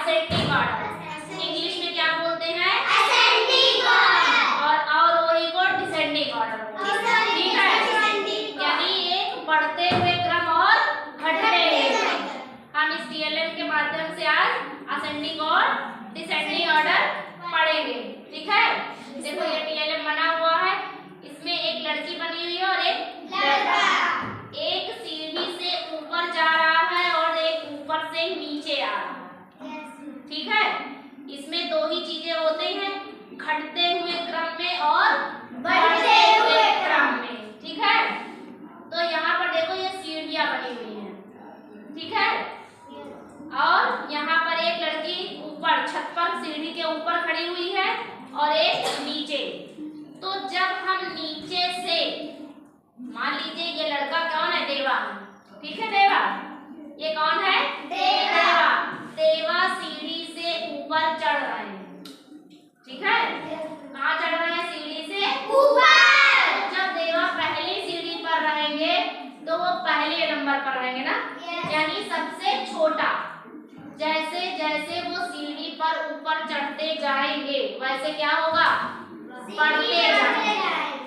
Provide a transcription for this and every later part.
Ascending order. English में क्या बोलते हैं? Ascending order. और अवरोही को डिसेंडिंग ऑर्डर। ठीक है, यानी एक बढ़ते हुए क्रम और घटते हुए क्रम। हम इस टीएलएम के माध्यम से आज असेंडिंग और डिसेंडिंग ऑर्डर पढ़ेंगे। ठीक है, देखो ये टीएलएम बना हुआ है, इसमें एक लड़की बनी हुई है और एक लड़का। एक सीढ़ी से ऊपर जा रहा है और एक ऊपर से नीचे आ रहा है। ठीक है, इसमें दो ही चीजें होती हैं, घटते हुए क्रम में और बढ़ते हुए क्रम में। ठीक है, तो यहाँ पर देखो ये सीढ़ियां बनी हुई हैं। ठीक है, और यहाँ पर एक लड़की ऊपर छत पर सीढ़ी के ऊपर खड़ी हुई है और एक नीचे। तो जब हम नीचे से, मान लीजिए ये लड़का कौन है? देवा। ठीक है, देवा, ये कौन है? देवा। देवा सीढ़ी से ऊपर चढ़ रहे हैं। ठीक है, कहाँ चढ़ रहे हैं? सीढ़ी से ऊपर। जब देवा पहली सीढ़ी पर रहेंगे तो वो पहले नंबर पर रहेंगे ना, यानी सबसे छोटा। जैसे जैसे वो सीढ़ी पर ऊपर चढ़ते जाएंगे वैसे क्या होगा? बढ़ते जाएंगे,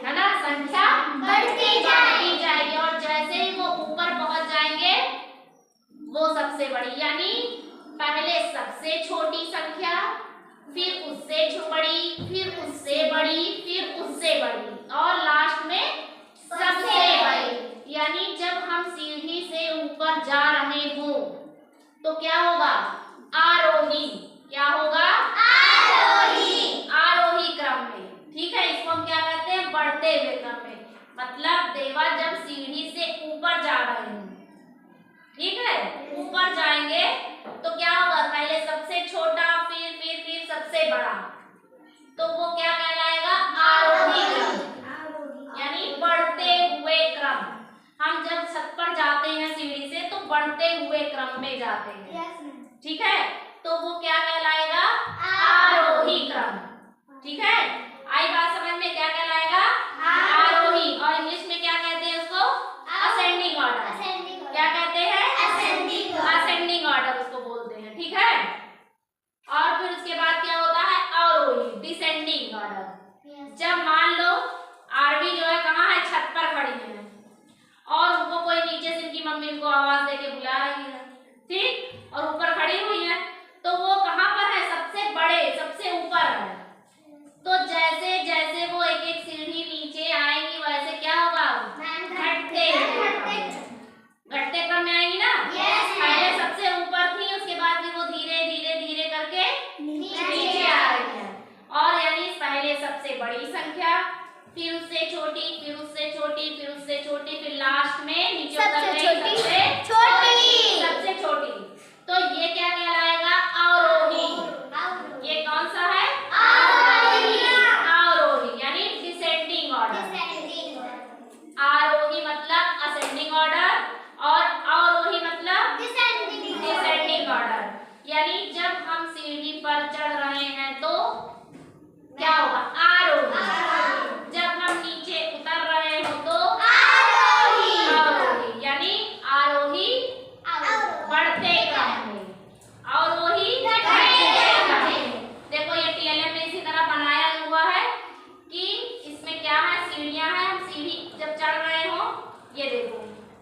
है ना, संख्या बढ़ती जाएगी। और जैसे ही वो ऊपर पहुंच जाएंगे वो सबसे बड़ी, यानी पहले सबसे छोटी संख्या, फिर उससे बड़ी, फिर उससे बड़ी, फिर उससे बड़ी और लास्ट में सबसे बड़ी। यानी जब हम सीढ़ी से ऊपर जा रहे हो तो क्या होगा? आरोही। क्या होगा? आरोही। आरोही क्रम में। ठीक है, इसको हम क्या कहते हैं? बढ़ते हुए क्रम में। मतलब देवा जब सीढ़ी से ऊपर जा रहे हैं, ठीक है, ऊपर जाएंगे तो क्या होगा? पहले सबसे छोटा, फिर सबसे बड़ा, तो वो क्या कहलाएगा? आरोही क्रम, यानी बढ़ते हुए क्रम। हम जब छत पर जाते हैं सीढ़ी से तो बढ़ते हुए क्रम में जाते हैं। ठीक है, तो वो क्या कहलाएगा? आरोही क्रम। ठीक है, आई बात समझ में? क्या कहलाएगा? आरोही। और इंग्लिश में क्या कहते हैं उसको? Ascending order. क्या कहते हैं? असेंडिंग ऑर्डर उसको बोलते हैं। ठीक है, और फिर उसके बाद क्या होता है? अवरोही, डिसेंडिंग ऑर्डर। जब मान लो आरवी जो है कहाँ है? छत पर खड़ी है और उनको कोई नीचे से इनकी मम्मी उनको आवाज देके बुला रही है, ठीक, और ऊपर खड़ी हुई है, तो वो कहाँ पर है? सबसे बड़े, सबसे ऊपर है। तो जैसे जैसे वो एक एक सीढ़ी नीचे आएगी वैसे क्या होगा? घटते क्रम में आएगी ना। पहले सबसे ऊपर थी, उसके बाद फिर वो धीरे धीरे धीरे करके नीचे आ रही है। और यानी पहले सबसे बड़ी संख्या, फिर उससे छोटी, फिर उससे छोटी, फिर उससे छोटी, फिर लास्ट में नीचे उतर गई सबसे छोटी। तो ये क्या कहलाएगा? अवरोही। ये कौन सा है? अवरोही। यानी डिसेंडिंग ऑर्डर। आरोही मतलब असेंडिंग ऑर्डर और अवरोही मतलब डिसेंडिंग ऑर्डर। यानी जब हम सीढ़ी पर चढ़ रहे हैं तो क्या होगा? आरोही। जब हम नीचे उतर रहे हो तो अवरोही। यानी आरोही बढ़ते क्रम में, अवरोही घटते क्रम में। देखो ये टीएलएम में इसी तरह बनाया हुआ है कि इसमें क्या है? सीढ़ियां हैं, हम सीढ़ी जब चढ़ रहे हो, ये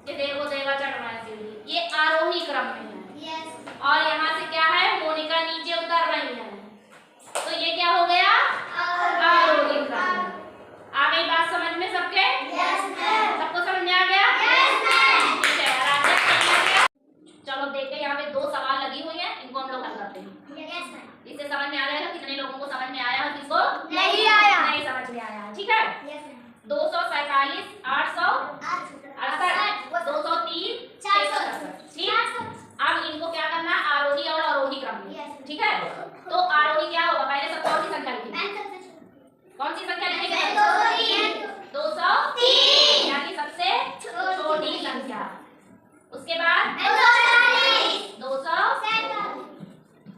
देखो देवा चढ़ रहा है सीढ़ी, ये आरोही क्रम में है। और यहाँ से क्या है? मोनिका नीचे उतर रही है, तो ये क्या हो गया? आरोही क्रम। आ गई बात समझ में सबके? सबको समझ में आ गया? ठीक है, चलो देखते हैं, यहाँ पे दो सवाल लगी हुई है, इनको हम लोग हल करते हैं। इससे समझ में आ जाएगा कितने लोगों को समझ में आया और किसको नहीं आया, नहीं समझ में आया। ठीक है, 247, 868, 203, 667। ठीक, अब इनको क्या करना है? आरोही और अवरोही क्रम में। ठीक है, तो आरोही क्या होगा? पहले सब कौन सी संख्या लिखेंगे? कौन सी संख्या लिखेंगे? 203, यानी सबसे छोटी संख्या। उसके बाद 200,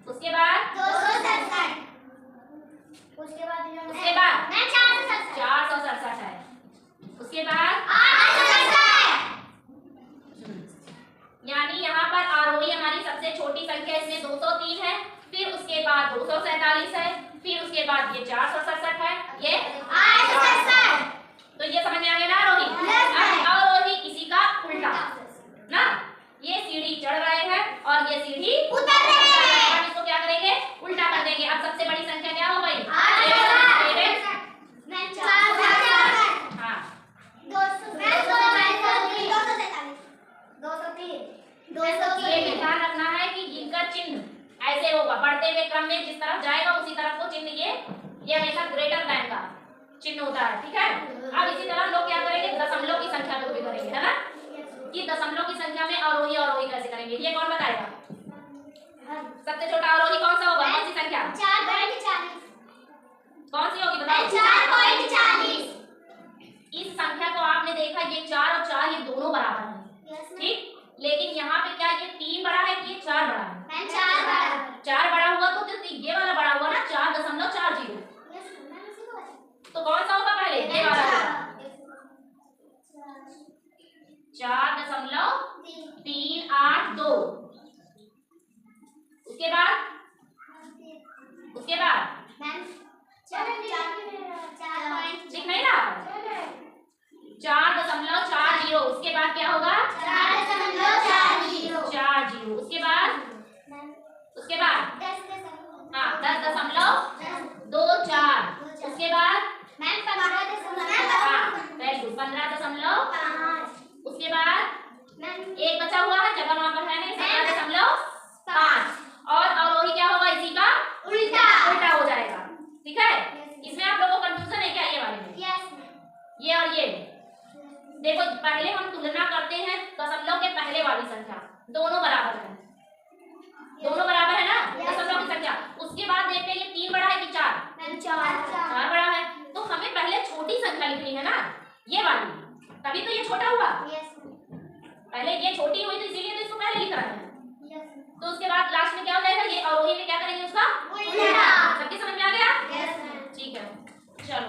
उसके बाद 467 है, उसके बाद 867। यानी यहाँ पर आरोही हमारी सबसे छोटी संख्या, इसमें 203 है, उसके बाद 247 है, फिर उसके बाद ये 467 है, ये 867। तो ये समझ में आ गया ना आरोही? अब अवरोही इसी का उल्टा ना, ये सीढ़ी चढ़ रहे हैं और ये सीढ़ी उतर रहे हैं। हम इसको क्या करेंगे? उल्टा कर देंगे। अब सबसे बड़ी संख्या क्या हो गई? 867। हाँ 203। ये ध्यान रखना है कि जिनका चिन्ह ऐसे होगा बढ़ते हुए क्रम में जिस तरफ जाएगा उसी तरफ को चिन्ह ये हमेशा ग्रेटर देन का चिन्ह होता है, ठीक है। अब इसी तरह हम लोग क्या करेंगे? दशमलव की संख्या को भी करेंगे, है ना, कि दशमलव की संख्या में अवरोही अवरोही कैसे करेंगे, ये कौन बताएगा? सबसे छोटा अवरोही कौन सा होगा? कौन सी संख्या? 4.40। कौन सी होगी बताओ? 4.40। इस संख्या को आपने देखा, ये 4 और 4 ये दोनों बराबर हैं, ठीक। लेकिन यहाँ पे क्या ये 3 बड़ा है कि ये 4 बड़ा है? 4 बड़ा हुआ तो ये वाला बड़ा हुआ ना 4.40। तो कौन सा होगा पहले? ये वाला होगा 4.382। उसके बाद दिख नहीं रहा? 4.40। उसके बाद क्या होगा? 4.40। उसके बाद हाँ 10.24। उसके बाद हाँ 15.5। उसके बाद एक बचा हुआ है, जगह वहां पर है नहीं, 17.5। और अवरोही क्या होगा? इसी का उल्टा हो जाएगा, ठीक है। इसमें आप लोगों को कंफ्यूजन है क्या ये वाले में? ये और ये देखो, पहले हम तुलना करते हैं दशमलव के पहले वाली संख्या, दोनों बराबर है, दोनों बराबर है ना दशमलव की संख्या। उसके बाद देखते हैं ये 3 बड़ा है कि 4? 4 बड़ा है, तो हमें पहले छोटी संख्या लिखनी है ना, ये वाली, तभी तो ये छोटा हुआ। पहले ये छोटी हुई तो इसीलिए तो इसको पहले लिख रहे हैं। तो उसके बाद लास्ट में क्या हो जाएगा? ये अवरोही में क्या करेंगे? उसका उल्टा। सबकी समझ में आ गया? ठीक है, चलो।